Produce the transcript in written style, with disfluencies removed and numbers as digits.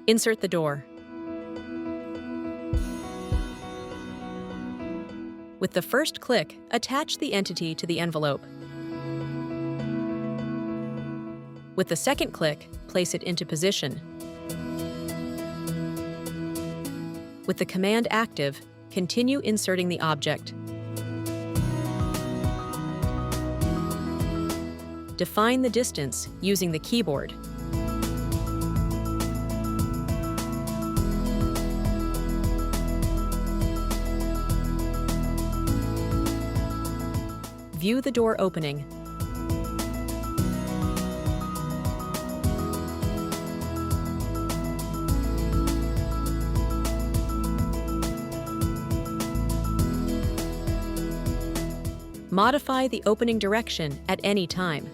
Insert the door. With the first click, attach the entity to the envelope. With the second click, place it into position. With the command active, continue inserting the object. Define the distance using the keyboard. View the door opening. Modify the opening direction at any time.